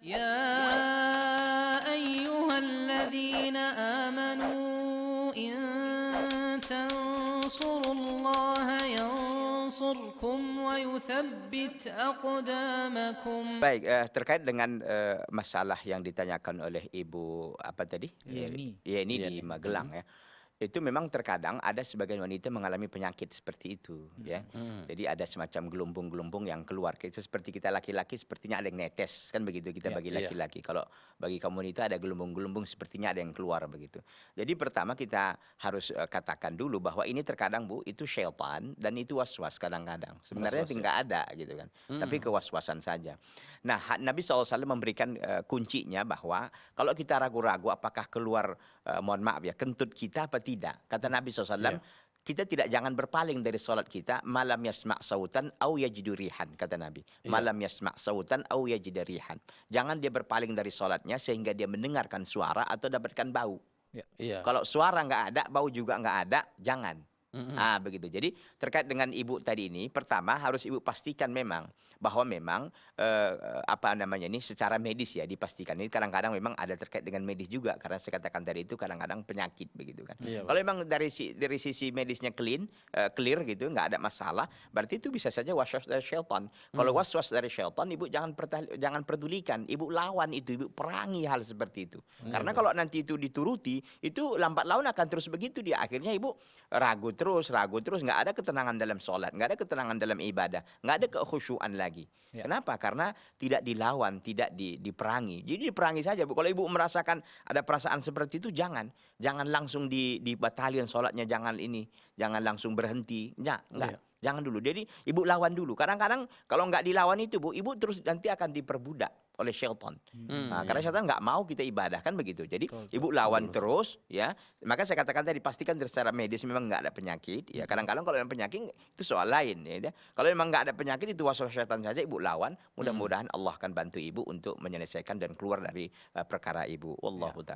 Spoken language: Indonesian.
يا أيها الذين آمنوا إن تنصروا الله ينصركم ويثبت أقدامكم. Baik, terkait dengan masalah yang ditanyakan oleh Ibu apa tadi? Yeni. Yeni di Yeni. Magelang ya. Itu memang terkadang ada sebagian wanita mengalami penyakit seperti itu ya. Jadi ada semacam gelombung-gelombung yang keluar. Seperti kita laki-laki sepertinya ada yang netes kan begitu kita Ya, bagi iya. laki-laki. Kalau bagi kaum wanita ada gelombung-gelombung sepertinya ada yang keluar begitu. Jadi pertama kita harus katakan dulu bahwa ini terkadang Bu itu syaitan dan itu was-was kadang-kadang. Sebenarnya Was-was, ya. tidak ada gitu kan. Tapi kewaswasan saja. Nah, Nabi SAW memberikan kuncinya bahwa kalau kita ragu-ragu apakah keluar mohon maaf ya kentut kita apa tidak. Kata Nabi SAW, Iya. kita jangan berpaling dari solat kita malam yasma' sautan au yajidu rihan, kata Nabi. Iya. Malam yasma' sautan au yajidu rihan. Jangan dia berpaling dari solatnya sehingga dia mendengarkan suara atau dapatkan bau. Iya. Kalau suara nggak ada, bau juga nggak ada, jangan. Begitu. Jadi terkait dengan ibu tadi ini, pertama harus ibu pastikan memang bahwa memang apa namanya ini secara medis ya dipastikan. Ini kadang-kadang memang ada terkait dengan medis juga karena saya katakan tadi itu kadang-kadang penyakit begitu kan. Iya, Kalau memang dari sisi medisnya clear gitu, nggak ada masalah, berarti itu bisa saja waswas dari syaitan. Kalau waswas dari syaitan, ibu jangan pedulikan, ibu lawan itu, ibu perangi hal seperti itu. Karena kalau nanti itu dituruti, itu lambat laun akan terus begitu dia. Akhirnya ibu ragu terus, nggak ada ketenangan dalam sholat, nggak ada ketenangan dalam ibadah, nggak ada kekhusyuan lagi. Ya. Kenapa? Karena tidak dilawan, tidak diperangi. Jadi diperangi saja, Bu. Kalau ibu merasakan ada perasaan seperti itu, jangan langsung dibatalin sholatnya, jangan langsung berhenti, enggak. Iya. Jangan dulu. Jadi ibu lawan dulu. Kadang-kadang kalau nggak dilawan itu Bu, ibu terus nanti akan diperbudak oleh syaitan. Karena syaitan nggak mau kita ibadah kan begitu. Jadi ibu lawan terus ya. Maka saya katakan tadi pastikan secara medis memang nggak ada penyakit. Ya kadang-kadang kalau yang penyakit itu soal lain ya. Kalau memang nggak ada penyakit itu waswas syaitan saja ibu lawan. Mudah-mudahan Allah akan bantu ibu untuk menyelesaikan dan keluar dari perkara ibu. Wallahu ta'ala.